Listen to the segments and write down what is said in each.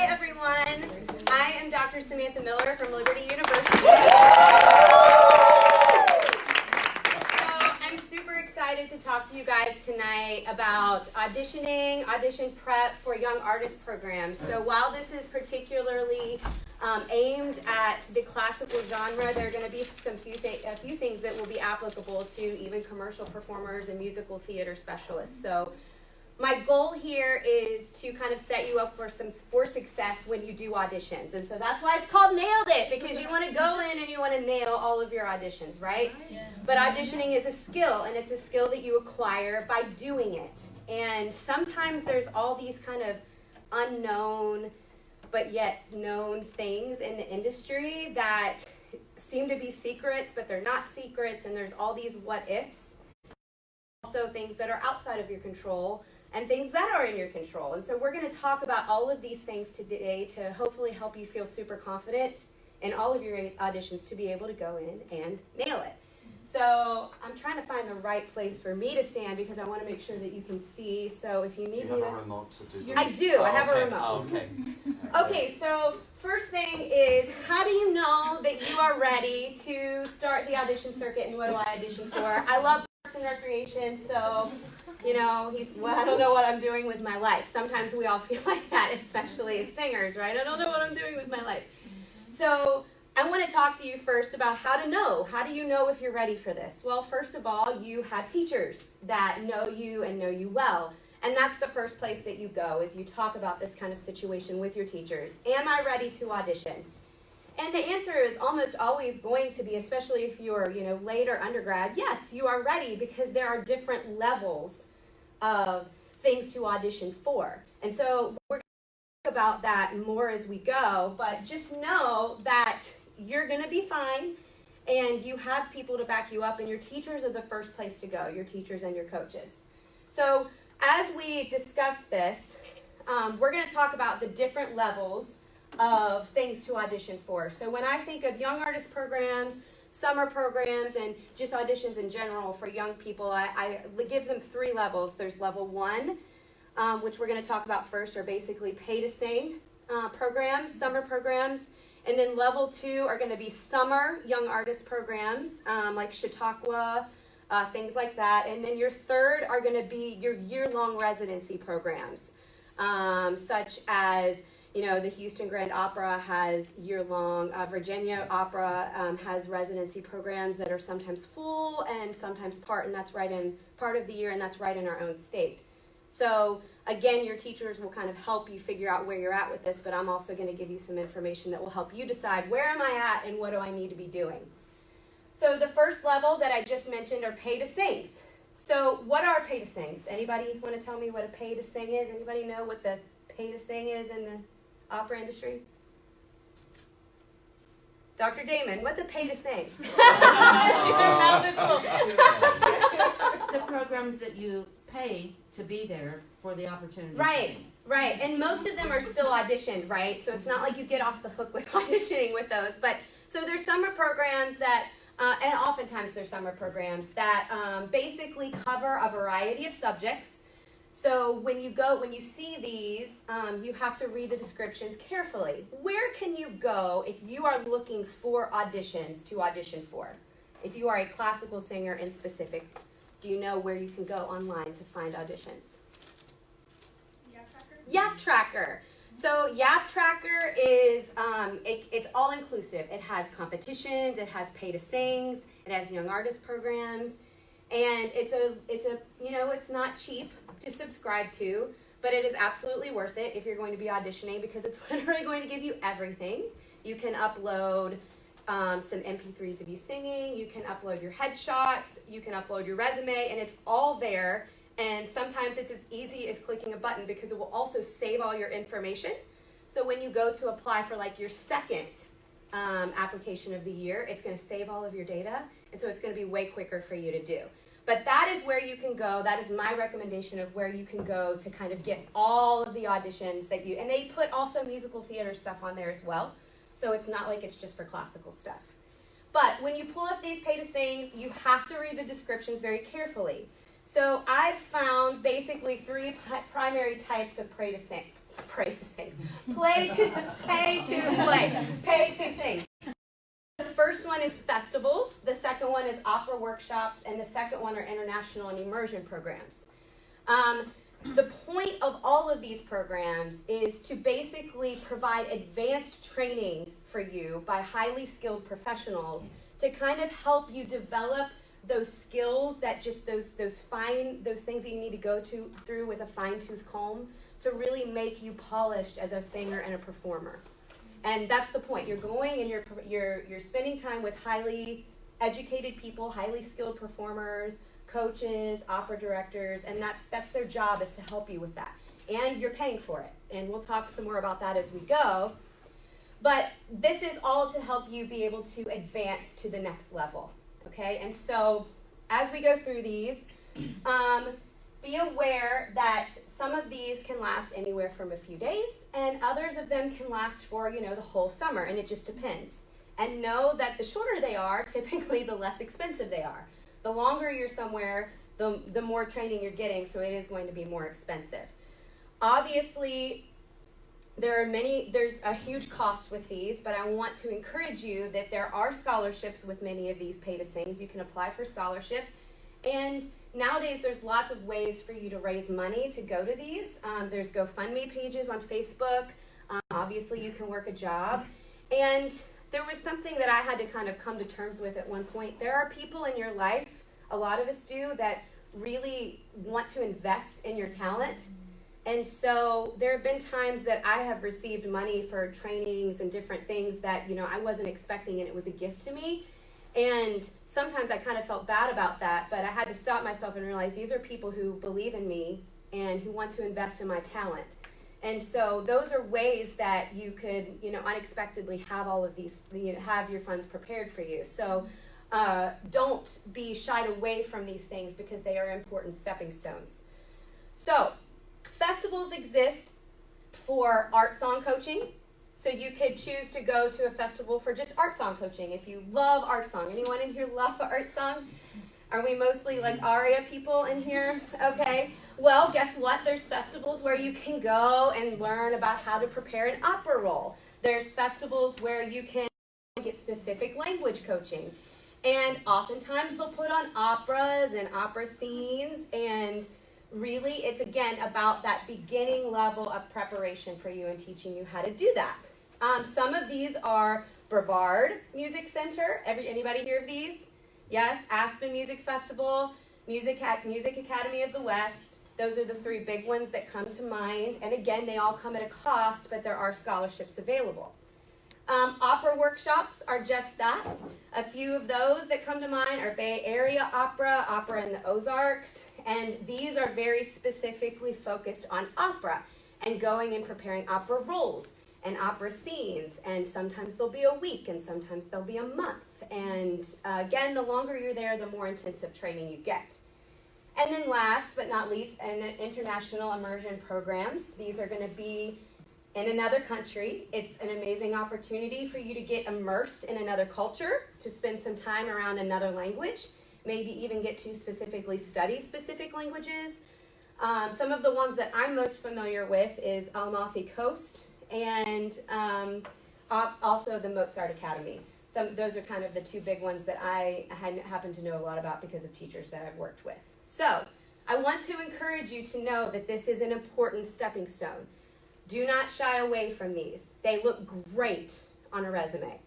everyone. I am Dr. Samantha Miller from Liberty University. So I'm super excited to talk to you guys tonight about auditioning, audition prep for young artist programs. So while this is particularly aimed at the classical genre, there are going to be a few things that will be applicable to even commercial performers and musical theater specialists. So my goal here is to kind of set you up for success when you do auditions. And so that's why it's called Nailed It, because you want to go in and you want to nail all of your auditions, right? Yeah. But auditioning is a skill, and it's a skill that you acquire by doing it. And sometimes there's all these kind of unknown but yet known things in the industry that seem to be secrets, but they're not secrets, and there's all these what-ifs. Also things that are outside of your control, and things that are in your control. And so we're going to talk about all of these things today to hopefully help you feel super confident in all of your auditions to be able to go in and nail it. So I'm trying to find the right place for me to stand because I want to make sure that you can see. So if you need me to... Do you have a remote to do that? I do. I have a remote. Oh, okay. Okay, so first thing is, how do you know that you are ready to start the audition circuit, and what do I audition for? I love Parks and Recreation, so... You know, I don't know what I'm doing with my life. Sometimes we all feel like that, especially as singers, right? I don't know what I'm doing with my life. So I want to talk to you first about how to know. How do you know if you're ready for this? Well, first of all, you have teachers that know you and know you well. And that's the first place that you go, is you talk about this kind of situation with your teachers. Am I ready to audition? And the answer is almost always going to be, especially if you're, late or undergrad, yes, you are ready, because there are different levels of things to audition for. And so we're going to talk about that more as we go, but just know that you're going to be fine, and you have people to back you up, and your teachers are the first place to go, your teachers and your coaches. So as we discuss this, we're going to talk about the different levels of things to audition for. So when I think of young artist programs, summer programs, and just auditions in general for young people, I give them three levels. There's level one, which we're going to talk about first, are basically pay to sing programs, summer programs. And then level two are going to be summer young artist programs, like Chautauqua, things like that. And then your third are going to be your year-long residency programs, such as the Houston Grand Opera has year-long. Virginia Opera has residency programs that are sometimes full and sometimes part, and that's right in part of the year, and that's right in our own state. So again, your teachers will kind of help you figure out where you're at with this, but I'm also going to give you some information that will help you decide, where am I at and what do I need to be doing? So the first level that I just mentioned are pay to sings. So what are pay to sings? Anybody want to tell me what a pay to sing is? Anybody know what the pay to sing is in the opera industry? Dr. Damon, what's a pay to sing? The programs that you pay to be there for the opportunity Right, to sing. right. And most of them are still auditioned, right? So it's not like you get off the hook with auditioning with those. But so there's summer programs that, and oftentimes there's summer programs that basically cover a variety of subjects. So when you see these, you have to read the descriptions carefully. Where can you go if you are looking for auditions to audition for? If you are a classical singer in specific, do you know where you can go online to find auditions? Yap Tracker. So Yap Tracker is, it's all inclusive. It has competitions, it has pay to sings, it has young artist programs, and it's not cheap to subscribe to, but it is absolutely worth it if you're going to be auditioning, because it's literally going to give you everything. You can upload some MP3s of you singing, you can upload your headshots, you can upload your resume, and it's all there. And sometimes it's as easy as clicking a button, because it will also save all your information. So when you go to apply for like your second application of the year, it's going to save all of your data, and so it's going to be way quicker for you to do. But that is where you can go. That is my recommendation of where you can go to kind of get all of the auditions that you, and they put also musical theater stuff on there as well. So it's not like it's just for classical stuff. But when you pull up these pay to sings, you have to read the descriptions very carefully. So I've found basically three primary types of pay to Pray to sing. Pay to sing. The first one is festivals. The second one is opera workshops. And the second one are international and immersion programs. The point of all of these programs is to basically provide advanced training for you by highly skilled professionals to kind of help you develop those skills that just those things that you need to go through with a fine-tooth comb to really make you polished as a singer and a performer. And that's the point. You're going and you're spending time with highly educated people, highly skilled performers, coaches, opera directors, and that's their job, is to help you with that. And you're paying for it. And we'll talk some more about that as we go. But this is all to help you be able to advance to the next level. Okay? And so as we go through these, be aware that some of these can last anywhere from a few days, and others of them can last for, the whole summer, and it just depends. And know that the shorter they are, typically the less expensive they are. The longer you're somewhere, the more training you're getting, so it is going to be more expensive. Obviously, there's a huge cost with these, but I want to encourage you that there are scholarships with many of these pay-to-sings. You can apply for scholarship, and nowadays there's lots of ways for you to raise money to go to these. There's GoFundMe pages on Facebook. Obviously, you can work a job, and there was something that I had to kind of come to terms with at one point. There are people in your life, a lot of us do, that really want to invest in your talent. And so there have been times that I have received money for trainings and different things that, I wasn't expecting, and it was a gift to me. And sometimes I kind of felt bad about that, but I had to stop myself and realize these are people who believe in me and who want to invest in my talent. And so those are ways that you could, unexpectedly have all of these, have your funds prepared for you. So don't be shied away from these things, because they are important stepping stones. So festivals exist for art song coaching. So you could choose to go to a festival for just art song coaching if you love art song. Anyone in here love art song? Are we mostly like aria people in here? Okay. Well, guess what? There's festivals where you can go and learn about how to prepare an opera roll. There's festivals where you can get specific language coaching. And oftentimes they'll put on operas and opera scenes, and really it's, again, about that beginning level of preparation for you and teaching you how to do that. Some of these are Brevard Music Center. Anybody hear of these? Yes, Aspen Music Festival, Music Academy of the West. Those are the three big ones that come to mind. And again, they all come at a cost, but there are scholarships available. Opera workshops are just that. A few of those that come to mind are Bay Area Opera in the Ozarks, and these are very specifically focused on opera and going and preparing opera rolls and opera scenes, and sometimes they'll be a week and sometimes they'll be a month. And again, the longer you're there, the more intensive training you get. And then last but not least, international immersion programs. These are going to be in another country. It's an amazing opportunity for you to get immersed in another culture, to spend some time around another language, maybe even get to specifically study specific languages. Some of the ones that I'm most familiar with is Amalfi Coast, and also the Mozart Academy. Those are kind of the two big ones that I happen to know a lot about because of teachers that I've worked with. So I want to encourage you to know that this is an important stepping stone. Do not shy away from these. They look great on a resume.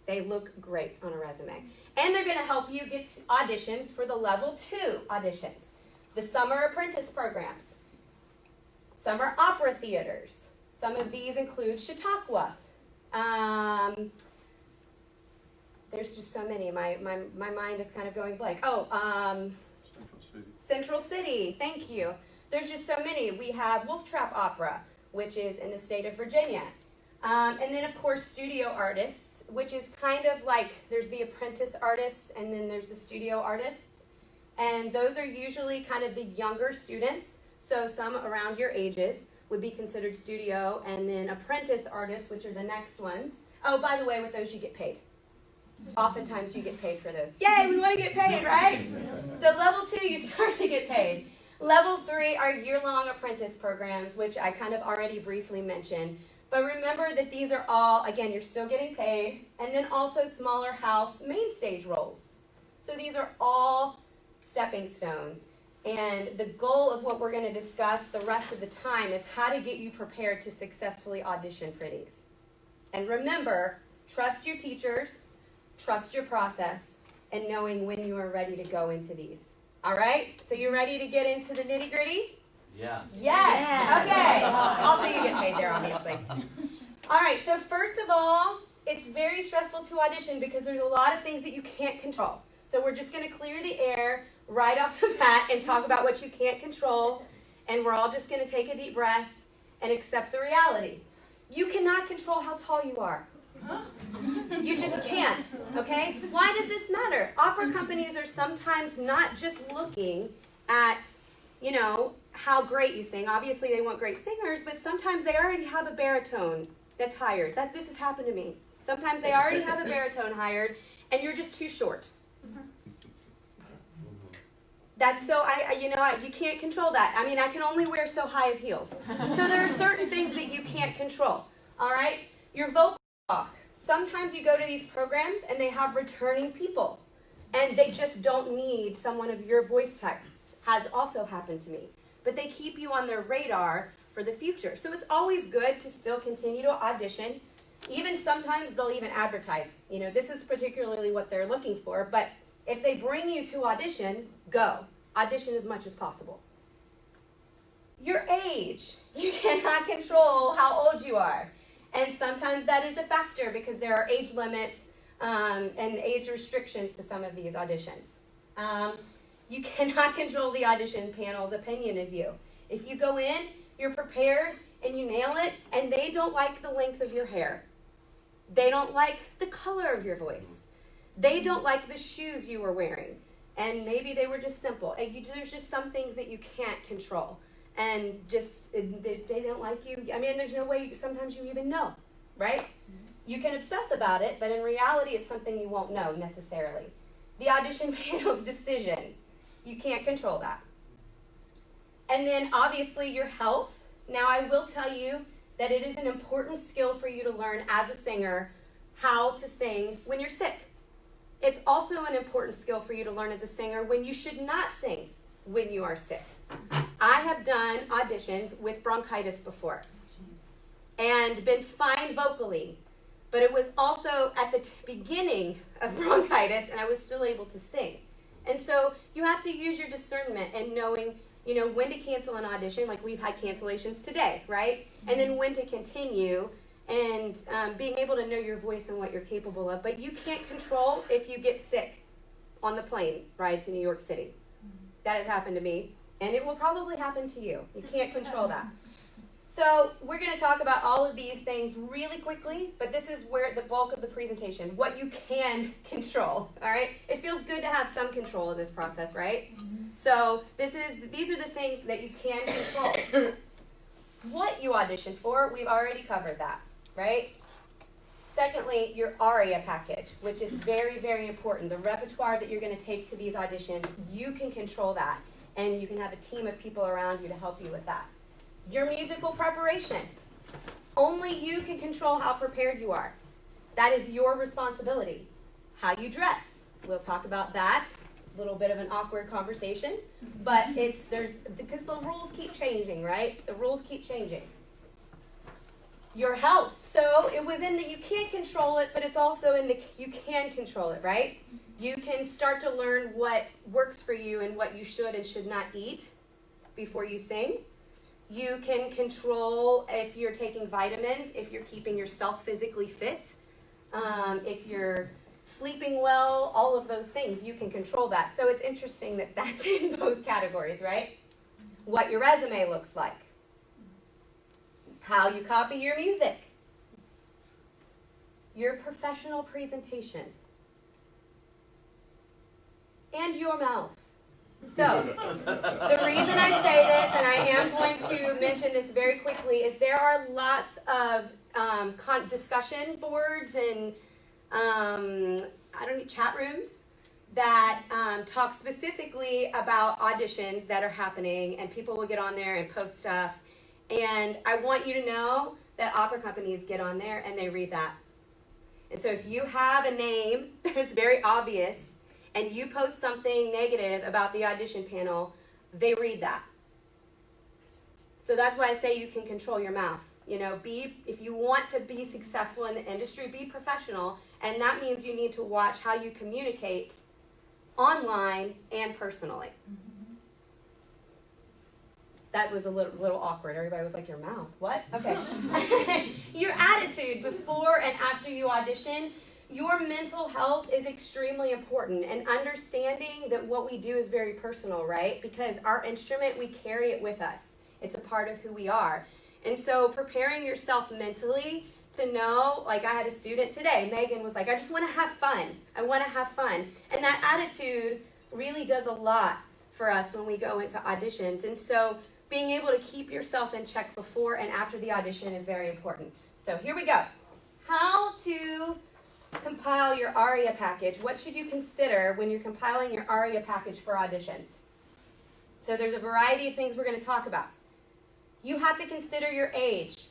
They look great on a resume. And they're going to help you get auditions for the level 2 auditions, the summer apprentice programs, summer opera theaters. Some of these include Chautauqua. There's just so many. My mind is kind of going blank. Central City. Thank you. There's just so many. We have Wolf Trap Opera, which is in the state of Virginia. And then, of course, studio artists, which is kind of like there's the apprentice artists and then there's the studio artists. And those are usually kind of the younger students. So some around your ages would be considered studio, and then apprentice artists, which are the next ones. Oh, by the way, with those you get paid. Oftentimes you get paid for those. Yay, we want to get paid, right? So level 2, you start to get paid. Level 3 are year-long apprentice programs, which I kind of already briefly mentioned. But remember that these are all, again, you're still getting paid, and then also smaller house main stage roles. So these are all stepping stones. And the goal of what we're going to discuss the rest of the time is how to get you prepared to successfully audition for these. And remember, trust your teachers, trust your process, and knowing when you are ready to go into these. All right? So you ready to get into the nitty-gritty? Yes. Yes. Okay. Also, you get paid there, obviously. All right. So first of all, it's very stressful to audition because there's a lot of things that you can't control. So we're just going to clear the air right off the bat and talk about what you can't control. And we're all just going to take a deep breath and accept the reality. You cannot control how tall you are. You just can't, okay? Why does this matter? Opera companies are sometimes not just looking at, you know, how great you sing. Obviously, they want great singers, but sometimes they already have a baritone that's hired. This has happened to me. Sometimes they already have a baritone hired, and you're just too short. That's so, you can't control that. I mean, I can only wear so high of heels. So there are certain things that you can't control, all right? Your vocal talk. Sometimes you go to these programs and they have returning people, and they just don't need someone of your voice type. Has also happened to me. But they keep you on their radar for the future. So it's always good to still continue to audition. Even sometimes they'll even advertise. You know, this is particularly what they're looking for, but if they bring you to audition, go. Audition as much as possible. Your age. You cannot control how old you are. And sometimes that is a factor because there are age limits and age restrictions to some of these auditions. You cannot control the audition panel's opinion of you. If you go in, you're prepared, and you nail it, and they don't like the length of your hair. They don't like the color of your voice. They don't like the shoes you were wearing. And maybe they were just simple. And there's just some things that you can't control. And just, they don't like you. I mean, there's no way sometimes you even know, right? You can obsess about it, but in reality, it's something you won't know necessarily. The audition panel's decision. You can't control that. And then obviously your health. Now I will tell you that it is an important skill for you to learn as a singer how to sing when you're sick. It's also an important skill for you to learn as a singer when you should not sing when you are sick. I have done auditions with bronchitis before and been fine vocally, but it was also at the beginning of bronchitis and I was still able to sing. And so you have to use your discernment and knowing, you know, when to cancel an audition, like we've had cancellations today, right? And then when to continue and being able to know your voice and what you're capable of. But you can't control if you get sick on the plane ride to New York City. That has happened to me, and it will probably happen to you. You can't control that. So we're going to talk about all of these things really quickly, but this is where the bulk of the presentation, what you can control, all right? It feels good to have some control in this process, right? So these are the things that you can control. What you audition for, we've already covered that, right? Secondly, your ARIA package, which is very, very important. The repertoire that you're going to take to these auditions, you can control that, and you can have a team of people around you to help you with that. Your musical preparation. Only you can control how prepared you are. That is your responsibility. How you dress. We'll talk about that. A little bit of an awkward conversation, but because the rules keep changing, right? The rules keep changing. Your health. So it was in that you can't control it, but it's also in the you can control it, right? You can start to learn what works for you and what you should and should not eat before you sing. You can control if you're taking vitamins, if you're keeping yourself physically fit, if you're sleeping well, all of those things, you can control that. So it's interesting that that's in both categories, right? What your resume looks like. How you copy your music. Your professional presentation. And your mouth. So, the reason I say this, and I am going to mention this very quickly, is there are lots of discussion boards and chat rooms that talk specifically about auditions that are happening, and people will get on there and post stuff. And I want you to know that opera companies get on there and they read that. And so if you have a name that is very obvious and you post something negative about the audition panel, they read that. So that's why I say you can control your mouth. You know, if you want to be successful in the industry, be professional, and that means you need to watch how you communicate online and personally. That was a little awkward. Everybody was like, your mouth, what? Okay. Your attitude before and after you audition. Your mental health is extremely important, and understanding that what we do is very personal, right? Because our instrument, we carry it with us. It's a part of who we are. And so preparing yourself mentally to know, like I had a student today, Megan was like, I just want to have fun. I want to have fun. And that attitude really does a lot for us when we go into auditions. And so being able to keep yourself in check before and after the audition is very important. So here we go. How to compile your ARIA package. What should you consider when you're compiling your ARIA package for auditions? So there's a variety of things we're going to talk about. You have to consider your age.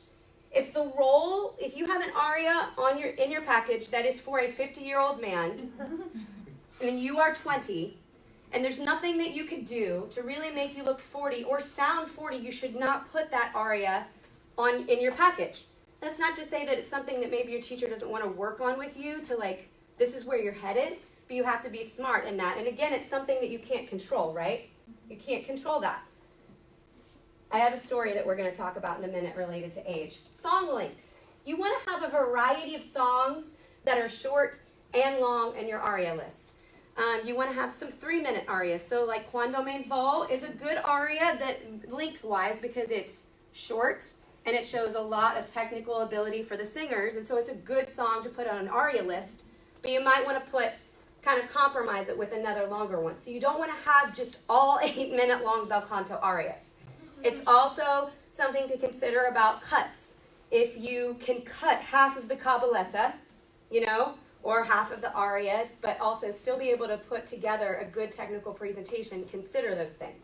If you have an aria in your package that is for a 50-year-old man, and you are 20, and there's nothing that you could do to really make you look 40 or sound 40, you should not put that aria in your package. That's not to say that it's something that maybe your teacher doesn't want to work on with you to like, this is where you're headed, but you have to be smart in that. And again, it's something that you can't control, right? You can't control that. I have a story that we're going to talk about in a minute related to age. Song length. You want to have a variety of songs that are short and long in your aria list. You want to have some 3-minute arias. So like Quando Me Vo is a good aria that lengthwise because it's short and it shows a lot of technical ability for the singers. And so it's a good song to put on an aria list. But you might want to kind of compromise it with another longer one. So you don't want to have just all 8-minute long bel canto arias. It's also something to consider about cuts. If you can cut half of the cabaletta, or half of the aria, but also still be able to put together a good technical presentation, consider those things.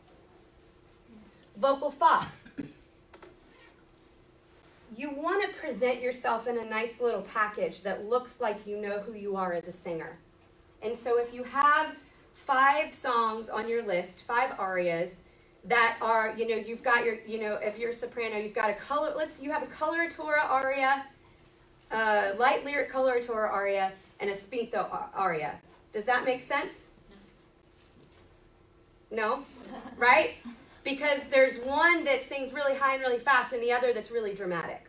Vocal fa. You want to present yourself in a nice little package that looks like you know who you are as a singer. And so if you have 5 songs on your list, 5 arias, that are, you've got your, if you're a soprano, you've got you have a coloratura aria, a light lyric coloratura aria, and a spinto aria. Does that make sense? No? Right? Because there's one that sings really high and really fast and the other that's really dramatic.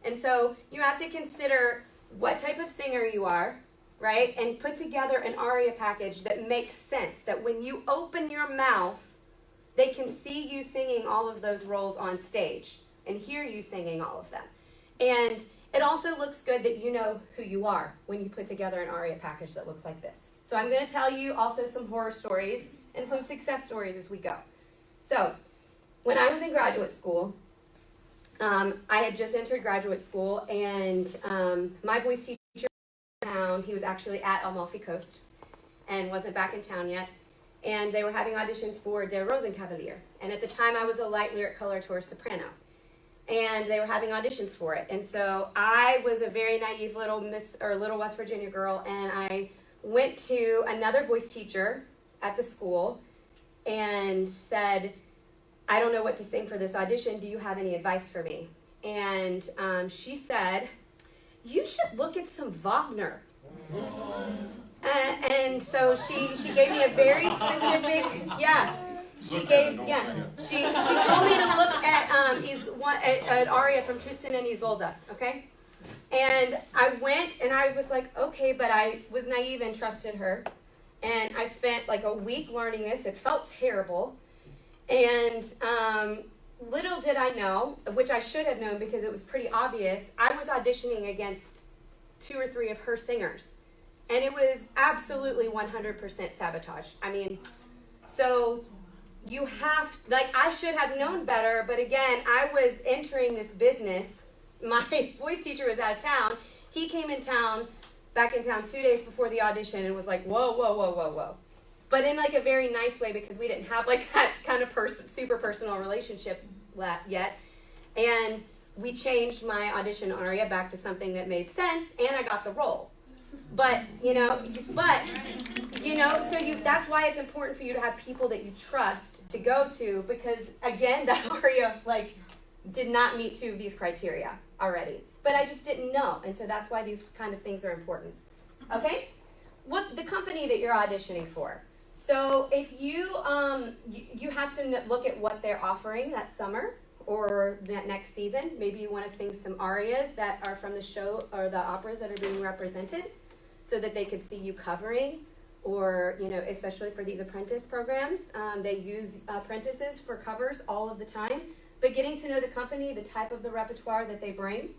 And so you have to consider what type of singer you are, right? And put together an aria package that makes sense, that when you open your mouth, they can see you singing all of those roles on stage and hear you singing all of them. And it also looks good that you know who you are when you put together an aria package that looks like this. So I'm going to tell you also some horror stories and some success stories as we go. So when I was in graduate school, I had just entered graduate school, and my voice teacher in town, he was actually at Amalfi Coast and wasn't back in town yet. And they were having auditions for Der Rosenkavalier. And at the time, I was a light lyric coloratura soprano. And they were having auditions for it. And so I was a very naive little West Virginia girl, and I went to another voice teacher at the school and said, I don't know what to sing for this audition. Do you have any advice for me? And she said, you should look at some Wagner. And so she gave me a very specific, she told me to look at an aria from Tristan and Isolde, okay? And I went and I was like, okay, but I was naive and trusted her. And I spent like a week learning this. It felt terrible. And little did I know, which I should have known because it was pretty obvious, I was auditioning against 2 or 3 of her singers. And it was absolutely 100% sabotage. I mean, so you have, I should have known better, but again, I was entering this business. My voice teacher was out of town. He came back in town 2 days before the audition and was like, whoa, whoa, whoa, whoa, whoa. but in like a very nice way, because we didn't have like that kind of super personal relationship yet. And we changed my audition aria back to something that made sense, and I got the role. But that's why it's important for you to have people that you trust to go to, because again, that aria like did not meet 2 of these criteria already. But I just didn't know, and so that's why these kind of things are important. Okay? What the company that you're auditioning for. So if you you have to look at what they're offering that summer or that next season. Maybe you want to sing some arias that are from the show or the operas that are being represented, so that they could see you covering. Or, especially for these apprentice programs, they use apprentices for covers all of the time. But getting to know the company, the type of the repertoire that they bring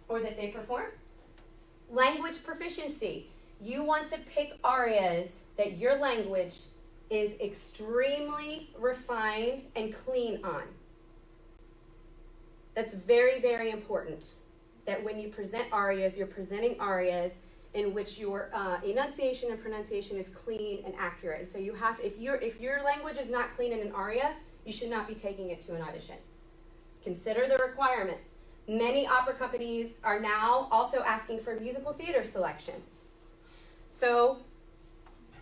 or that they perform. Language proficiency. You want to pick arias that your language is extremely refined and clean on. That's very, very important. That when you present arias, you're presenting arias in which your enunciation and pronunciation is clean and accurate. And so you have, if your language is not clean in an aria, you should not be taking it to an audition. Consider the requirements. Many opera companies are now also asking for musical theater selection. So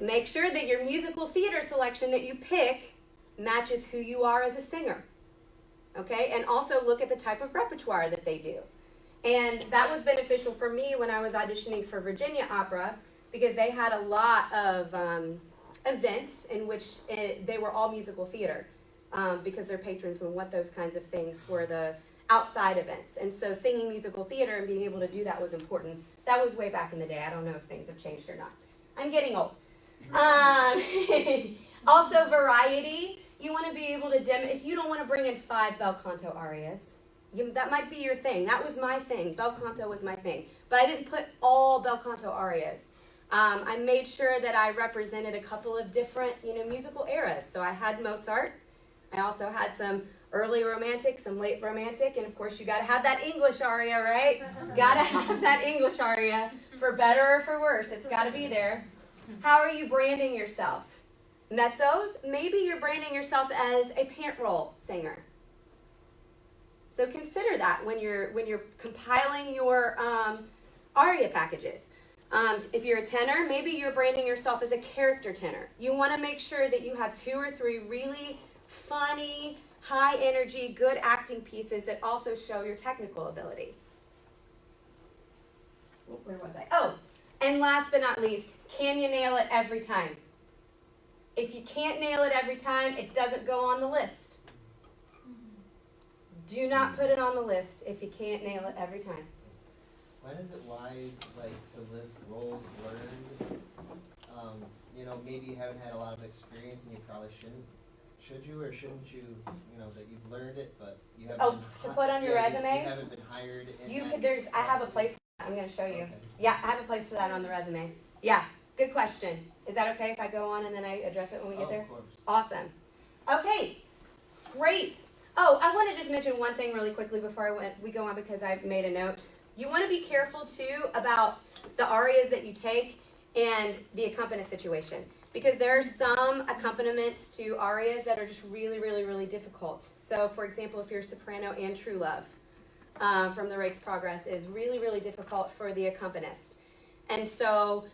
make sure that your musical theater selection that you pick matches who you are as a singer. Okay? And also look at the type of repertoire that they do. And that was beneficial for me when I was auditioning for Virginia Opera, because they had a lot of events in which they were all musical theater, because their patrons would want those kinds of things for the outside events. And so singing musical theater and being able to do that was important. That was way back in the day. I don't know if things have changed or not. I'm getting old. Also, variety. You want to be able to if you don't want to bring in 5 bel canto arias, that might be your thing. That was my thing. Bel canto was my thing. But I didn't put all bel canto arias. I made sure that I represented a couple of different, musical eras. So I had Mozart. I also had some early romantic, some late romantic, and of course you got to have that English aria, right? Got to have that English aria, for better or for worse. It's got to be there. How are you branding yourself? Mezzos, maybe you're branding yourself as a pant roll singer. So consider that when you're compiling your aria packages. If you're a tenor, maybe you're branding yourself as a character tenor. You want to make sure that you have 2 or 3 really funny, high energy, good acting pieces that also show your technical ability. Where was I? Oh, and last but not least, can you nail it every time? If you can't nail it every time, it doesn't go on the list. Do not put it on the list if you can't nail it every time. When is it wise, to list roles learned? Maybe you haven't had a lot of experience and you probably shouldn't. Should you or shouldn't you, that you've learned it, but you haven't to put on your resume? You haven't been hired in I have a place for that. I'm going to show you. Okay. Yeah, I have a place for that on the resume. Yeah, good question. Is that okay if I go on and then I address it when we get there? Of course. Awesome. Okay, great. Oh, I want to just mention one thing really quickly before we go on, because I've made a note. You want to be careful, too, about the arias that you take and the accompanist situation, because there are some accompaniments to arias that are just really, really, really difficult. So, for example, if you're a soprano and True Love from the Rake's Progress is really, really difficult for the accompanist. And so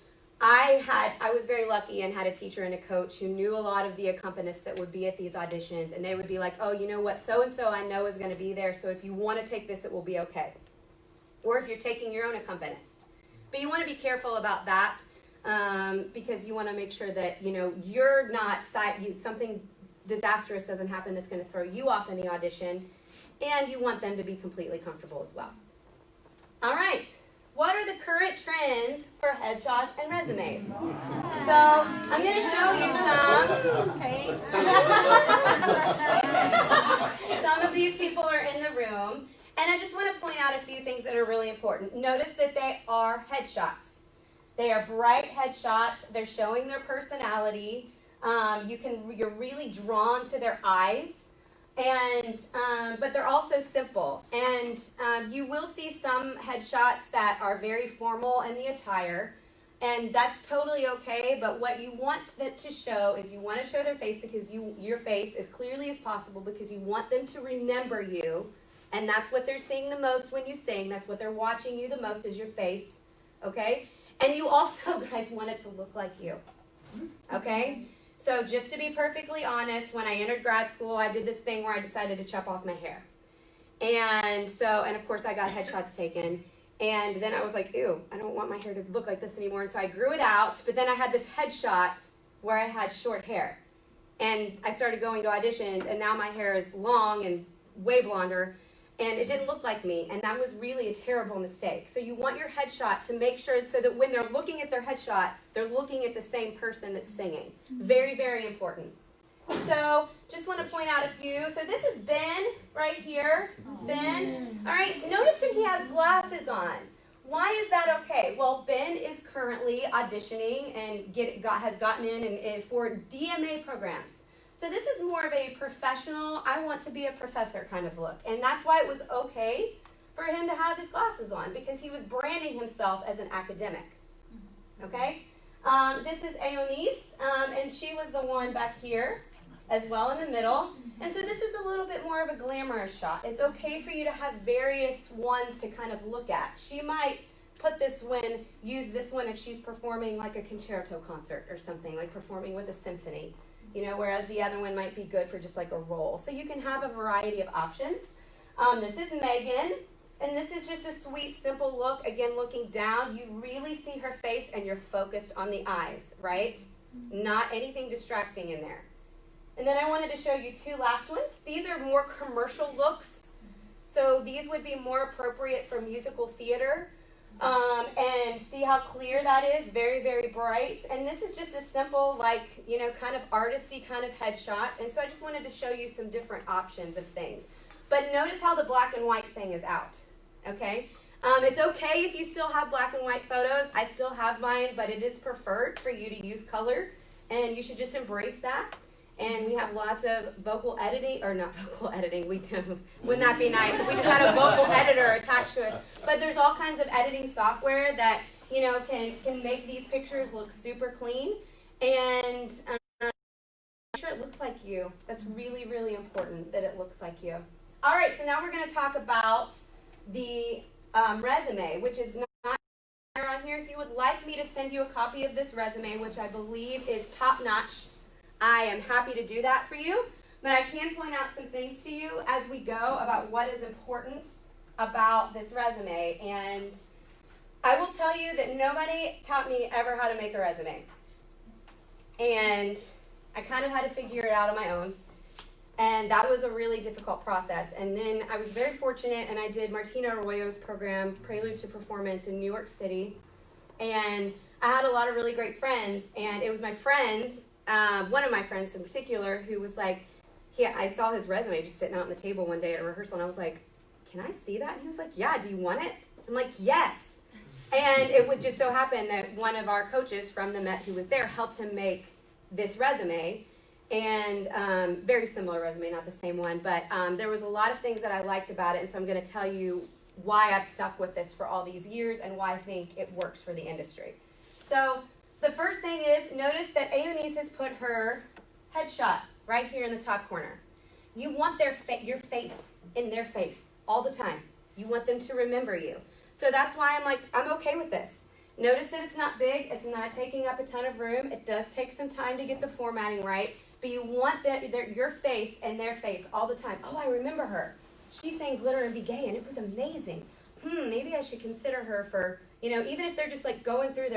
I was very lucky and had a teacher and a coach who knew a lot of the accompanists that would be at these auditions, and they would be like, oh, you know what, so-and-so I know is going to be there, so if you want to take this, it will be okay. Or if you're taking your own accompanist. But you want to be careful about that, because you want to make sure that, you're not, something disastrous doesn't happen that's going to throw you off in the audition, and you want them to be completely comfortable as well. All right. What are the current trends for headshots and resumes? So I'm going to show you some. Some of these people are in the room. And I just want to point out a few things that are really important. Notice that they are headshots. They are bright headshots. They're showing their personality. You're really drawn to their eyes. But they're also simple. And you will see some headshots that are very formal in the attire. And that's totally okay, but what you want it to show is you want to show their face because your face as clearly as possible because you want them to remember you. And that's what they're seeing the most when you sing. That's what they're watching you the most is your face, okay? And you also, guys, want it to look like you, okay? So just to be perfectly honest, when I entered grad school, I did this thing where I decided to chop off my hair. And of course I got headshots taken. And then I was like, ew, I don't want my hair to look like this anymore. And so I grew it out, but then I had this headshot where I had short hair. And I started going to auditions, and now my hair is long and way blonder, and it didn't look like me. And that was really a terrible mistake. So you want your headshot to make sure so that when they're looking at their headshot, they're looking at the same person that's singing. Very, very important. So just want to point out a few. So this is Ben right here. Ben. All right. Notice that he has glasses on. Why is that okay? Well, Ben is currently auditioning and has gotten in for DMA programs. So this is more of a professional, I want to be a professor kind of look. And that's why it was okay for him to have his glasses on because he was branding himself as an academic. Okay? This is Aonice, and she was the one back here as well in the middle. And so this is a little bit more of a glamorous shot. It's okay for you to have various ones to kind of look at. She might use this one if she's performing like a concerto concert or something, like performing with a symphony, whereas the other one might be good for just like a role. So you can have a variety of options. This is Megan, and this is just a sweet, simple look. Again, looking down, you really see her face and you're focused on the eyes, right? Not anything distracting in there. And then I wanted to show you two last ones. These are more commercial looks. So these would be more appropriate for musical theater. And see how clear that is, very, very bright. And this is just a simple, kind of artisty kind of headshot. And so I just wanted to show you some different options of things. But notice how the black and white thing is out, okay? It's okay if you still have black and white photos. I still have mine, but it is preferred for you to use color. And you should just embrace that. And we have lots of vocal editing, or not vocal editing, we do. Wouldn't that be nice if we just had a vocal editor attached to us? But there's all kinds of editing software that, can make these pictures look super clean. And make sure it looks like you. That's really, really important that it looks like you. All right, so now we're going to talk about the resume, which is not on here. If you would like me to send you a copy of this resume, which I believe is top-notch, I am happy to do that for you, but I can point out some things to you as we go about what is important about this resume. And I will tell you that nobody taught me ever how to make a resume. And I kind of had to figure it out on my own. And that was a really difficult process. And then I was very fortunate, and I did Martina Arroyo's program, Prelude to Performance, in New York City. And I had a lot of really great friends, and it was my friends, one of my friends in particular, who was like, I saw his resume just sitting out on the table one day at a rehearsal, and I was like, can I see that? And he was like, yeah, do you want it? I'm like, yes. And it would just so happen that one of our coaches from the Met who was there helped him make this resume, and very similar resume, not the same one, but there was a lot of things that I liked about it, and so I'm going to tell you why I've stuck with this for all these years and why I think it works for the industry. So the first thing is, notice that Aonice has put her headshot right here in the top corner. You want your face in their face all the time. You want them to remember you. So that's why I'm okay with this. Notice that it's not big. It's not taking up a ton of room. It does take some time to get the formatting right, but you want your face and their face all the time. Oh, I remember her. She sang Glitter and Be Gay, and it was amazing. Maybe I should consider her for, even if they're just going through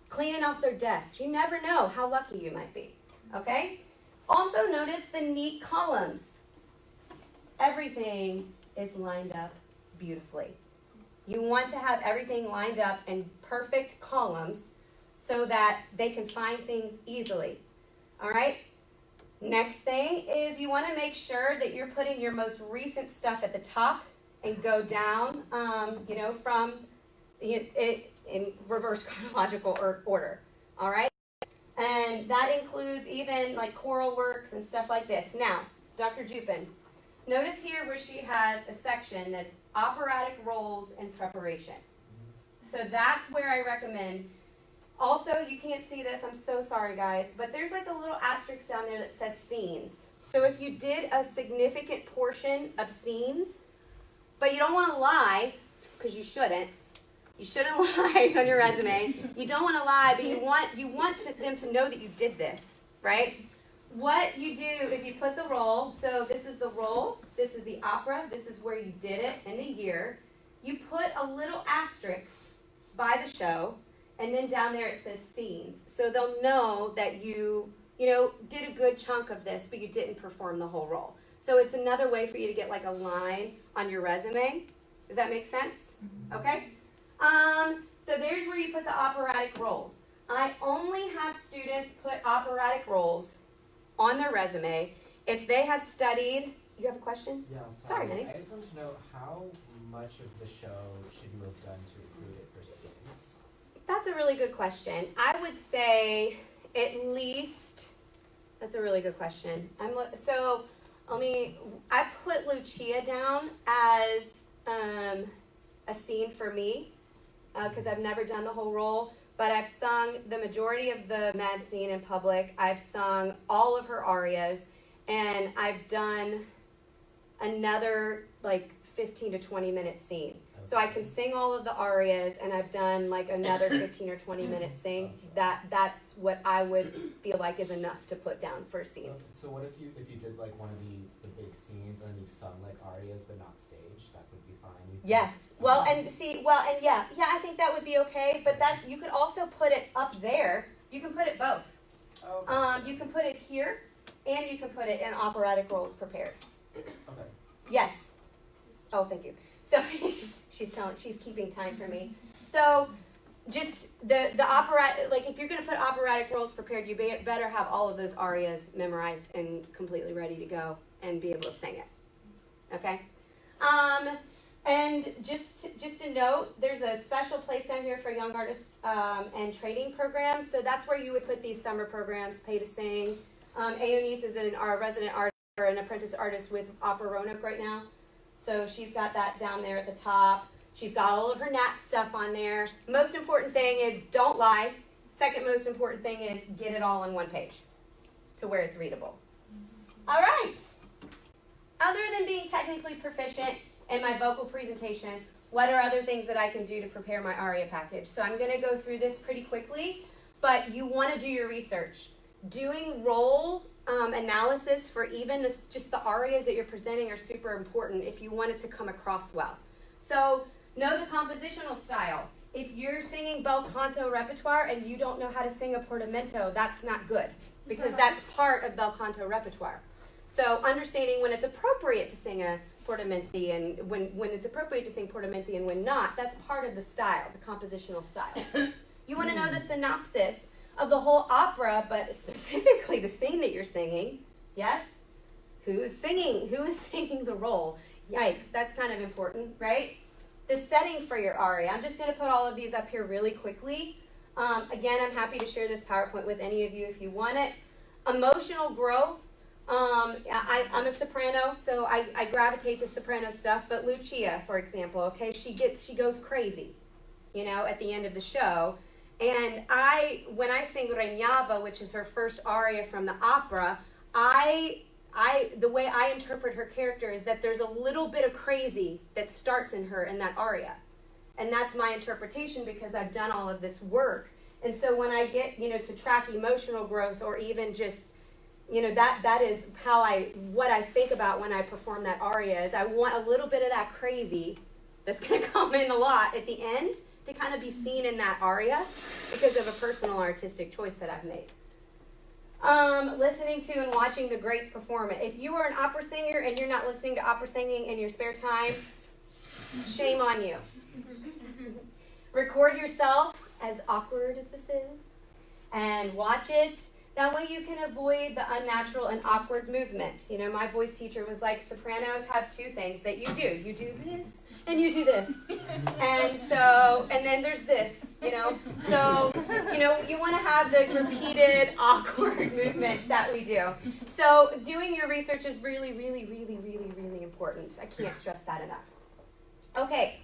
cleaning off their desk. You never know how lucky you might be, okay? Also notice the neat columns. Everything is lined up beautifully. You want to have everything lined up in perfect columns so that they can find things easily, all right? Next thing is you want to make sure that you're putting your most recent stuff at the top and go down, from in reverse chronological order, all right? And that includes even choral works and stuff like this. Now, Dr. Jupin, notice here where she has a section that's operatic roles and preparation. So that's where I recommend Also, you can't see this, I'm so sorry guys, but there's like a little asterisk down there that says scenes. So if you did a significant portion of scenes, but you don't want to lie, because you shouldn't lie on your resume. You don't want to lie, but you want them to know that you did this, right? What you do is you put the role, so this is the role, this is the opera, this is where you did it and the year. You put a little asterisk by the show, and then down there it says scenes. So they'll know that you did a good chunk of this, but you didn't perform the whole role. So it's another way for you to get like a line on your resume. Does that make sense? Okay. So there's where you put the operatic roles. I only have students put operatic roles on their resume if they have studied. You have a question? Yeah, Sorry, honey. I just wanted to know how much of the show should you have done to recruit it for students? That's a really good question. I would say at least. That's a really good question. I put Lucia down as a scene for me because I've never done the whole role, but I've sung the majority of the Mad scene in public. I've sung all of her arias, and I've done another like 15 to 20 minute scene. So I can sing all of the arias, and I've done like another 15 or 20 minute sing. That's what I would feel like is enough to put down for scenes. So what if you did like one of the big scenes and you've sung like arias but not staged? That would be fine. Yes. Yeah, I think that would be okay. But you could also put it up there. You can put it both. Okay. You can put it here, and you can put it in operatic roles prepared. Okay. Yes. Oh, thank you. So she's keeping time for me. So just the operatic, like if you're going to put operatic roles prepared, you better have all of those arias memorized and completely ready to go and be able to sing it. Okay. And just a note, there's a special place down here for young artists and training programs. So that's where you would put these summer programs, Pay to Sing. Aonice is our resident artist or an apprentice artist with Opera Roanoke right now. So she's got that down there at the top. She's got all of her NAT stuff on there. Most important thing is don't lie. Second most important thing is get it all on one page to where it's readable. All right. Other than being technically proficient in my vocal presentation, what are other things that I can do to prepare my aria package? So I'm going to go through this pretty quickly, but you want to do your research. Doing role analysis for even just the arias that you're presenting are super important if you want it to come across well. So know the compositional style. If you're singing bel canto repertoire and you don't know how to sing a portamento, that's not good because that's part of bel canto repertoire. So understanding when it's appropriate to sing a portamenti and when it's appropriate to sing portamenti and when not, that's part of the style, the compositional style. You want to know the synopsis of the whole opera, but specifically the scene that you're singing. Yes? Who is singing? Who is singing the role? Yikes, that's kind of important, right? The setting for your aria. I'm just going to put all of these up here really quickly. Again, I'm happy to share this PowerPoint with any of you if you want it. Emotional growth. I'm a soprano, so I gravitate to soprano stuff, but Lucia, for example, okay, she goes crazy, at the end of the show. And when I sing Regnava, which is her first aria from the opera, the way I interpret her character is that there's a little bit of crazy that starts in her in that aria. And that's my interpretation because I've done all of this work. And so when I get, to track emotional growth or even just, that is what I think about when I perform that aria is I want a little bit of that crazy that's going to come in a lot at the end to kind of be seen in that aria because of a personal artistic choice that I've made. Listening to and watching the greats perform it. If you are an opera singer and you're not listening to opera singing in your spare time, shame on you. Record yourself, as awkward as this is, and watch it. That way you can avoid the unnatural and awkward movements. My voice teacher was like, sopranos have two things that you do. You do this and you do this. And then there's this, So, you want to have the repeated awkward movements that we do. So doing your research is really, really, really, really, really important. I can't stress that enough. Okay,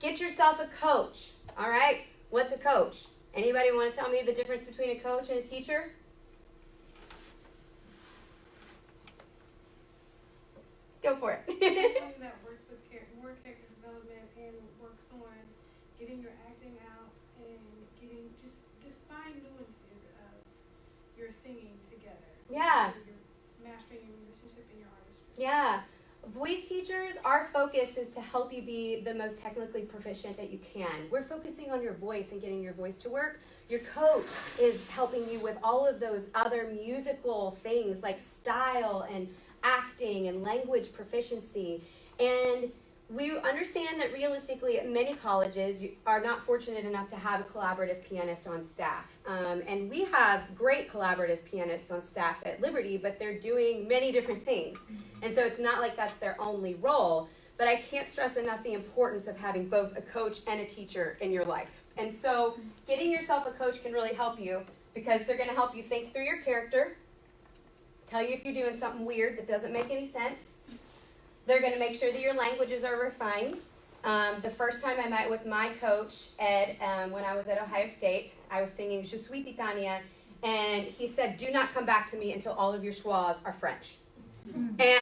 get yourself a coach, all right? What's a coach? Anybody want to tell me the difference between a coach and a teacher? Go for it. Something that works with work character development and works on getting your acting out and getting just fine nuances of your singing together. Yeah. So you're mastering your musicianship and your artistry. Yeah. Voice teachers, our focus is to help you be the most technically proficient that you can. We're focusing on your voice and getting your voice to work. Your coach is helping you with all of those other musical things like style and acting and language proficiency. And we understand that realistically many colleges are not fortunate enough to have a collaborative pianist on staff. And we have great collaborative pianists on staff at Liberty, but they're doing many different things. And so it's not like that's their only role. But I can't stress enough the importance of having both a coach and a teacher in your life. And so getting yourself a coach can really help you because they're going to help you think through your character, tell you if you're doing something weird that doesn't make any sense. They're going to make sure that your languages are refined. The first time I met with my coach, Ed, when I was at Ohio State, I was singing Je suis Titania, and he said, do not come back to me until all of your schwas are French. And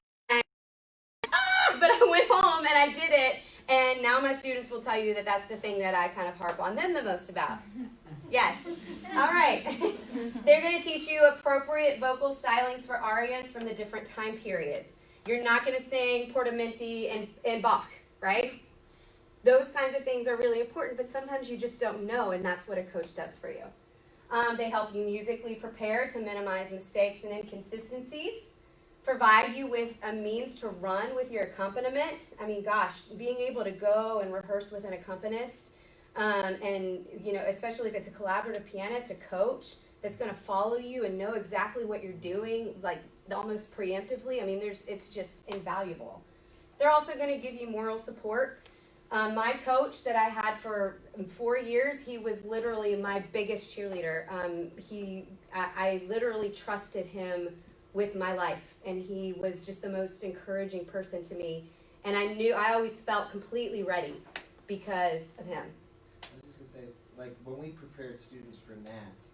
but I went home and I did it, and now my students will tell you that that's the thing that I kind of harp on them the most about. Yes. All right. They're going to teach you appropriate vocal stylings for arias from the different time periods. You're not going to sing Portamenti and Bach, right? Those kinds of things are really important, but sometimes you just don't know, and that's what a coach does for you. They help you musically prepare to minimize mistakes and inconsistencies, provide you with a means to run with your accompaniment. I mean, gosh, being able to go and rehearse with an accompanist, and, you know, especially if it's a collaborative pianist, a coach that's going to follow you and know exactly what you're doing, like almost preemptively. I mean, it's just invaluable. They're also going to give you moral support. My coach that I had for 4 years, he was literally my biggest cheerleader. I literally trusted him with my life, and he was just the most encouraging person to me. And I always felt completely ready because of him. I was just gonna say, like when we prepared students for VANATS,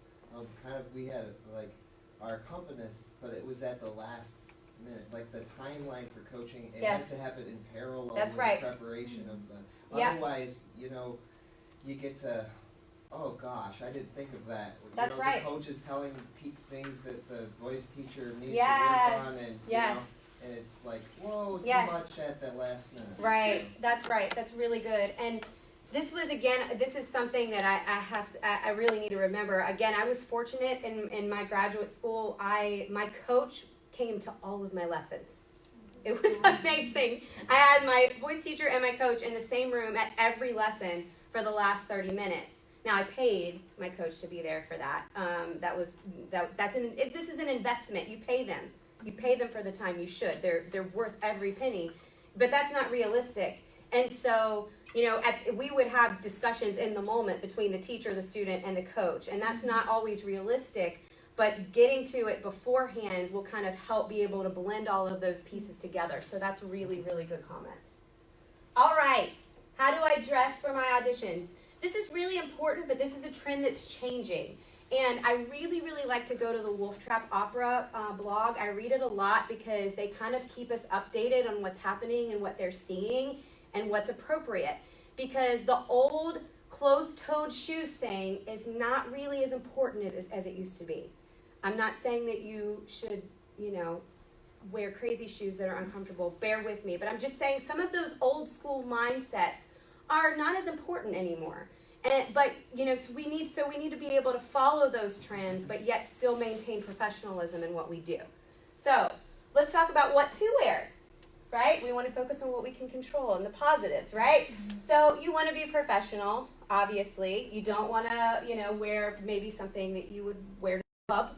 we had like our accompanists, but it was at the last minute. Like the timeline for coaching, it has to happen in parallel That's with right. the preparation of the. Yeah. Otherwise, you know, you get to, oh gosh, I didn't think of that. That's you know, right. The coach is telling things that the voice teacher needs Yes. to work on, and Yes. and it's like, whoa, too Yes. much at that last minute. Right. That's right. That's really good. And this is something that I really need to remember. Again, I was fortunate in my graduate school. My coach came to all of my lessons. It was amazing. I had my voice teacher and my coach in the same room at every lesson for the last 30 minutes. Now, I paid my coach to be there for that. This is an investment. You pay them. You pay them for the time. You should. They're worth every penny. But that's not realistic. And so, you know, we would have discussions in the moment between the teacher, the student, and the coach. And that's not always realistic. But getting to it beforehand will kind of help be able to blend all of those pieces together. So that's a really, really good comment. All right. How do I dress for my auditions? This is really important, but this is a trend that's changing. And I really, really like to go to the Wolf Trap Opera blog. I read it a lot because they kind of keep us updated on what's happening and what they're seeing and what's appropriate. Because the old closed-toed shoes thing is not really as important as it used to be. I'm not saying that you should, you know, wear crazy shoes that are uncomfortable. Bear with me. But I'm just saying some of those old school mindsets are not as important anymore. But you know, so we need to be able to follow those trends, but yet still maintain professionalism in what we do. So let's talk about what to wear, right? We want to focus on what we can control and the positives, right? So you want to be professional, obviously. You don't want to, you know, wear maybe something that you would wear to a club.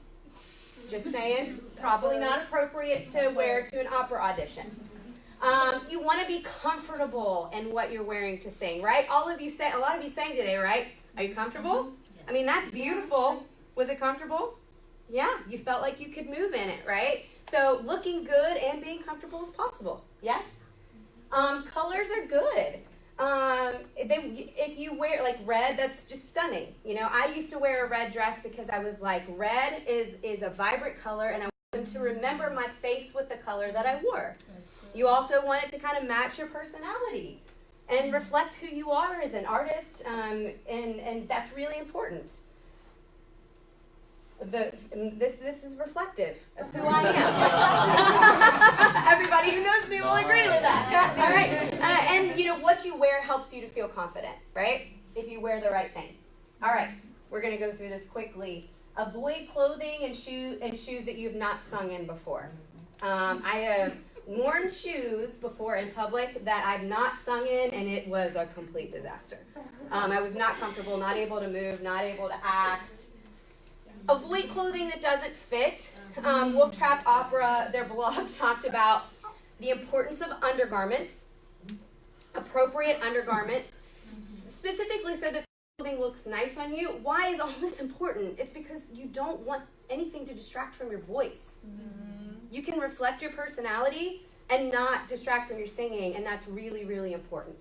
Just saying, probably not appropriate to wear to an opera audition. You want to be comfortable in what you're wearing to sing, right? A lot of you sang today, right? Are you comfortable? I mean, that's beautiful. Was it comfortable? Yeah, you felt like you could move in it, right? So looking good and being comfortable is possible. Yes? Colors are good. if you wear like red, that's just stunning. You know, I used to wear a red dress because I was like, red is a vibrant color, and I want them to remember my face with the color that I wore. You also want it to kind of match your personality and reflect who you are as an artist, and that's really important. This is reflective of who I am. Everybody who knows me will agree with that. All right, and you know what you wear helps you to feel confident, right? If you wear the right thing. All right, we're gonna go through this quickly. Avoid clothing and shoes that you've not sung in before. I have worn shoes before in public that I've not sung in, and it was a complete disaster. I was not comfortable, not able to move, not able to act. Avoid clothing that doesn't fit. Wolf Trap Opera, their blog talked about the importance of undergarments, appropriate undergarments, specifically so that the clothing looks nice on you. Why is all this important? It's because you don't want anything to distract from your voice. You can reflect your personality and not distract from your singing, and that's really, really important.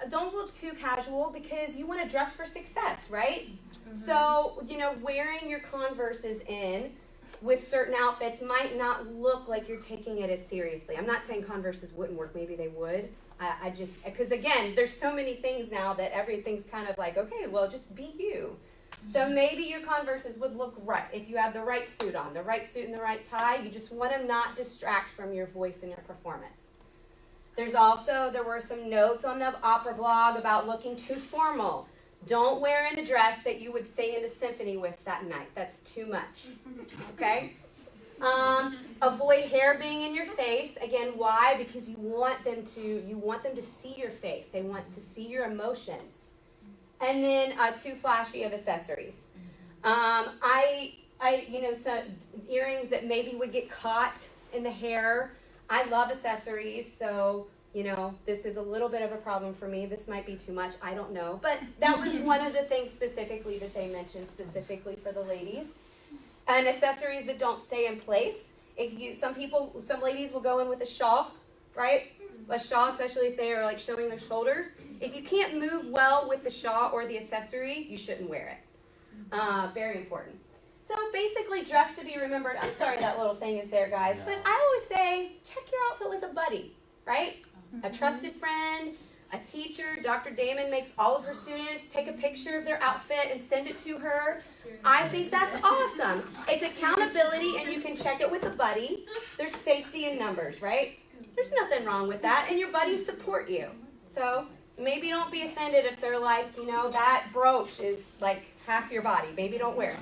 Don't look too casual because you want to dress for success, right? So, you know, wearing your Converses in with certain outfits might not look like you're taking it as seriously. I'm not saying Converses wouldn't work. Maybe they would. I just, because again, there's so many things now that everything's kind of like, okay, well, just be you. So maybe your Converses would look right if you have the right suit on, the right suit and the right tie. You just want to not distract from your voice and your performance. There were some notes on the opera blog about looking too formal. Don't wear in a dress that you would sing in a symphony with that night. That's too much. Okay? Avoid hair being in your face. Again, why? Because you want them to see your face. They want to see your emotions. And then too flashy of accessories. Some earrings that maybe would get caught in the hair. I love accessories, so, you know, this is a little bit of a problem for me. This might be too much. I don't know. But that was one of the things specifically that they mentioned specifically for the ladies. And accessories that don't stay in place. Some ladies will go in with a shawl, right? A shawl, especially if they are like showing their shoulders. If you can't move well with the shawl or the accessory, you shouldn't wear it. Very important. So basically, dress to be remembered. I'm sorry that little thing is there, guys. But I always say, check your outfit with a buddy, right? A trusted friend, a teacher. Dr. Damon makes all of her students take a picture of their outfit and send it to her. I think that's awesome. It's accountability, and you can check it with a buddy. There's safety in numbers, right? There's nothing wrong with that, and your buddies support you. So maybe don't be offended if they're like, you know, that brooch is like half your body. Maybe don't wear it.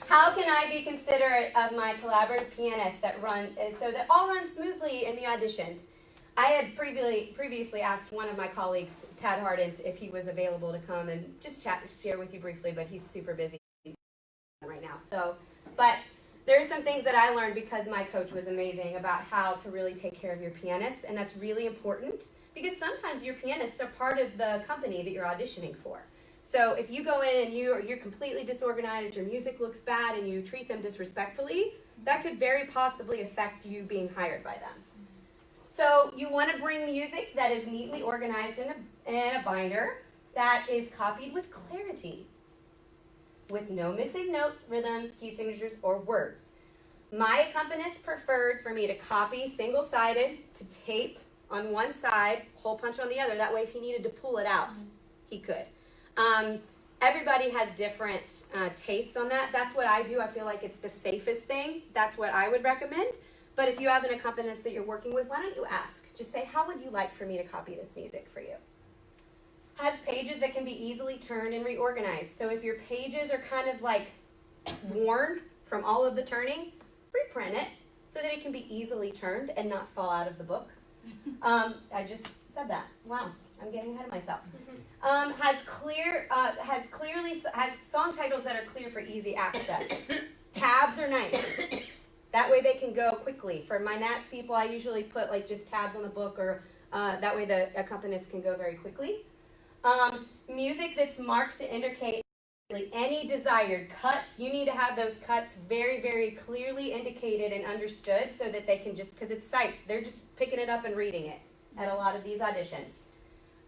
How can I be considerate of my collaborative pianists that all run smoothly in the auditions? I had previously asked one of my colleagues, Tad Harden, if he was available to come and just share with you briefly, but he's super busy right now. But there are some things that I learned because my coach was amazing about how to really take care of your pianists, and that's really important because sometimes your pianists are part of the company that you're auditioning for. So if you go in and you're completely disorganized, your music looks bad, and you treat them disrespectfully, that could very possibly affect you being hired by them. So you want to bring music that is neatly organized in a binder that is copied with clarity, with no missing notes, rhythms, key signatures, or words. My accompanist preferred for me to copy single-sided, to tape on one side, hole punch on the other. That way if he needed to pull it out, he could. Everybody has different tastes on that. That's what I do. I feel like it's the safest thing. That's what I would recommend. But if you have an accompanist that you're working with, why don't you ask? Just say, how would you like for me to copy this music for you? Has pages that can be easily turned and reorganized. So if your pages are kind of like worn from all of the turning, reprint it so that it can be easily turned and not fall out of the book. I just said that. Wow, I'm getting ahead of myself. Has song titles that are clear for easy access. Tabs are nice. That way they can go quickly. For my VANATS people, I usually put like just tabs on the book, or that way the accompanist can go very quickly. Music that's marked to indicate any desired cuts, you need to have those cuts very, very clearly indicated and understood so that they can just, because it's sight, they're just picking it up and reading it at a lot of these auditions.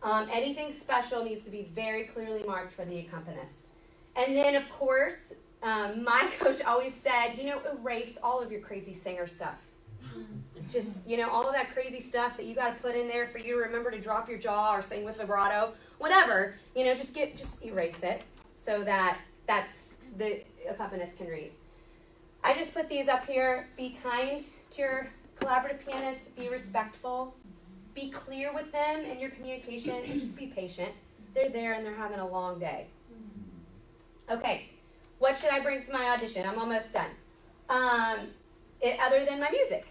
Anything special needs to be very clearly marked for the accompanist. And then, of course, my coach always said, erase all of your crazy singer stuff. Just, all of that crazy stuff that you got to put in there for you to remember to drop your jaw or sing with vibrato, whatever, just erase it so that the accompanist can read. I just put these up here. Be kind to your collaborative pianist. Be respectful. Be clear with them in your communication, and just be patient. They're there and they're having a long day. Okay, what should I bring to my audition? I'm almost done. Other than my music.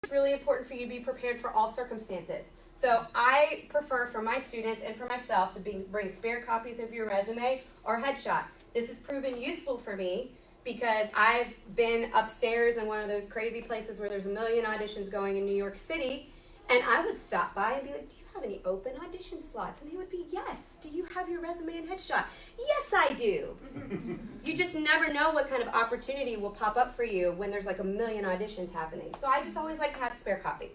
It's really important for you to be prepared for all circumstances. So I prefer for my students and for myself to bring spare copies of your resume or headshot. This has proven useful for me because I've been upstairs in one of those crazy places where there's a million auditions going in New York City, and I would stop by and be like, do you have any open audition slots? And they would be, yes. Do you have your resume and headshot? Yes, I do. You just never know what kind of opportunity will pop up for you when there's like a million auditions happening. So I just always like to have a spare copy.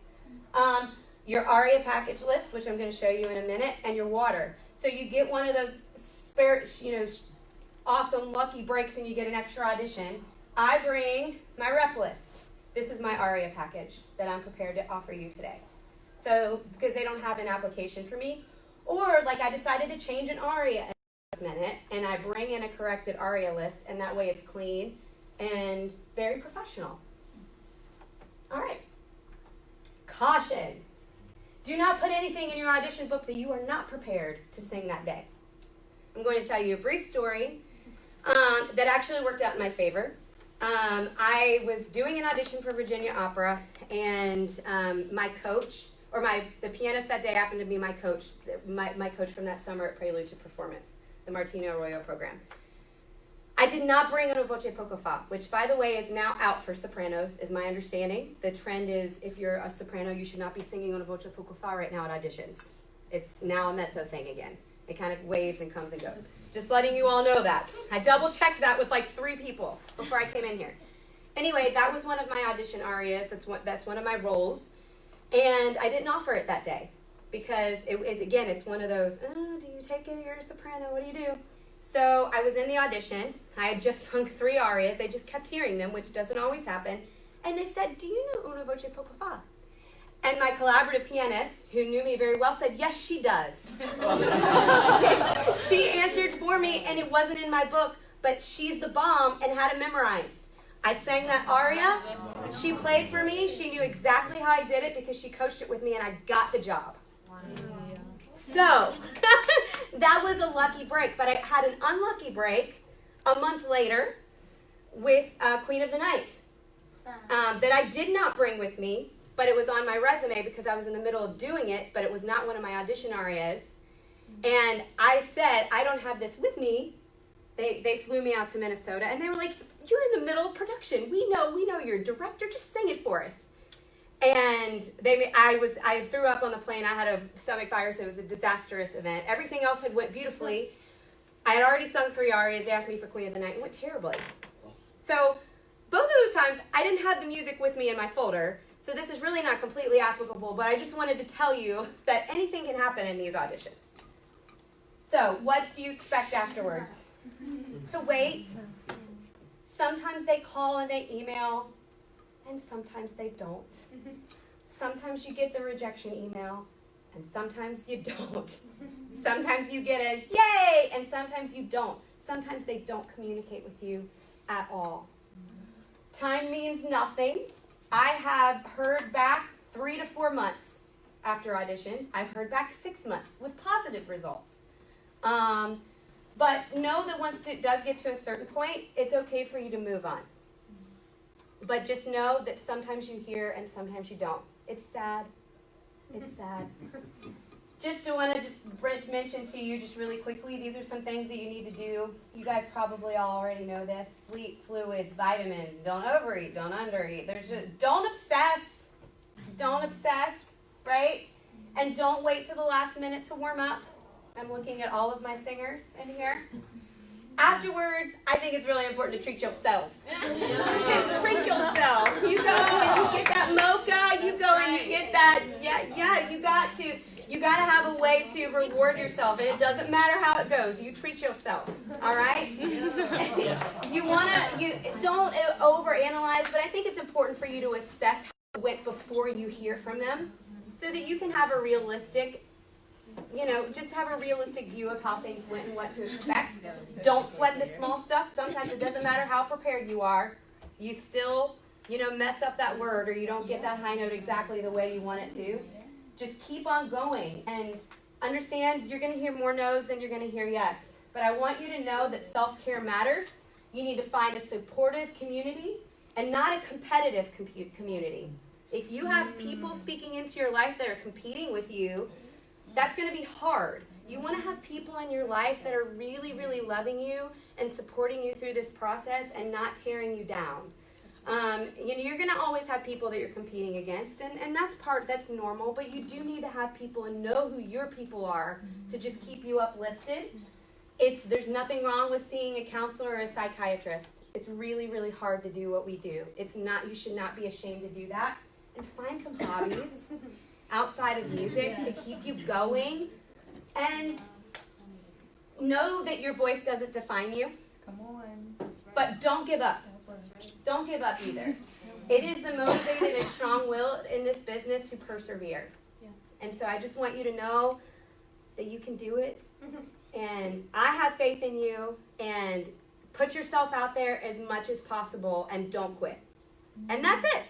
Your ARIA package list, which I'm going to show you in a minute, and your water. So you get one of those spare, awesome lucky breaks and you get an extra audition. I bring my rep list. This is my ARIA package that I'm prepared to offer you today. So, because they don't have an application for me, or like I decided to change an ARIA at the last minute, and I bring in a corrected ARIA list, and that way it's clean and very professional. All right. Caution. Do not put anything in your audition book that you are not prepared to sing that day. I'm going to tell you a brief story that actually worked out in my favor. I was doing an audition for Virginia Opera, and my coach, or the pianist that day happened to be my coach from that summer at Prelude to Performance, the Martino Arroyo program. I did not bring Una Voce Poco Fa, which, by the way, is now out for sopranos, is my understanding. The trend is, if you're a soprano, you should not be singing Una Voce Poco Fa right now at auditions. It's now a mezzo thing again. It kind of waves and comes and goes. Just letting you all know that. I double-checked that with like 3 people before I came in here. Anyway, that was one of my audition arias. That's one of my roles. And I didn't offer it that day because it's one of those, do you take it? You're a soprano. What do you do? So I was in the audition. I had just sung 3 arias. They just kept hearing them, which doesn't always happen. And they said, do you know Una Voce Poco Fa? And my collaborative pianist, who knew me very well, said, yes, she does. She answered for me, and it wasn't in my book, but she's the bomb and had it memorized. I sang that aria. She played for me. She knew exactly how I did it because she coached it with me, and I got the job. Wow. So that was a lucky break, but I had an unlucky break a month later with Queen of the Night that I did not bring with me, but it was on my resume because I was in the middle of doing it, but it was not one of my audition arias. And I said, I don't have this with me. They flew me out to Minnesota, and they were like, you're in the middle of production. We know you're a director. Just sing it for us. And I threw up on the plane. I had a stomach virus. It was a disastrous event. Everything else had went beautifully. I had already sung 3 arias. They asked me for Queen of the Night. It went terribly. So both of those times, I didn't have the music with me in my folder. So this is really not completely applicable, but I just wanted to tell you that anything can happen in these auditions. So what do you expect afterwards? To wait. Sometimes they call and they email, and sometimes they don't. Sometimes you get the rejection email, and sometimes you don't. Sometimes you get a yay, and sometimes you don't. Sometimes they don't communicate with you at all. Time means nothing. I have heard back 3 to 4 months after auditions. I've heard back 6 months with positive results. But know that once it does get to a certain point, it's okay for you to move on. But just know that sometimes you hear and sometimes you don't. It's sad. It's sad. Just want to mention to you just really quickly, these are some things that you need to do. You guys probably all already know this. Sleep, fluids, vitamins. Don't overeat. Don't undereat. Don't obsess. Don't obsess, right? And don't wait till the last minute to warm up. I'm looking at all of my singers in here. Afterwards, I think it's really important to treat yourself. Just treat yourself. You go and you get that mocha. You go and you get that. Yeah. You got to. You got to have a way to reward yourself, and it doesn't matter how it goes. You treat yourself. All right. You don't overanalyze, but I think it's important for you to assess how it went before you hear from them, so that you can have a realistic. Just have a realistic view of how things went and what to expect. Don't sweat the small stuff. Sometimes it doesn't matter how prepared you are. You still, mess up that word, or you don't get that high note exactly the way you want it to. Just keep on going and understand you're going to hear more no's than you're going to hear yes. But I want you to know that self-care matters. You need to find a supportive community and not a competitive community. If you have people speaking into your life that are competing with you, that's going to be hard. You want to have people in your life that are really, really loving you and supporting you through this process and not tearing you down. You're going to always have people that you're competing against, and that's normal, but you do need to have people and know who your people are to just keep you uplifted. There's nothing wrong with seeing a counselor or a psychiatrist. It's really, really hard to do what we do. You should not be ashamed to do that. And find some hobbies outside of music to keep you going, and know that your voice doesn't define you. Come on. But don't give up. Don't give up either. It is the motivated and strong-willed in this business who persevere. And so I just want you to know that you can do it. And I have faith in you. And put yourself out there as much as possible and don't quit. And that's it.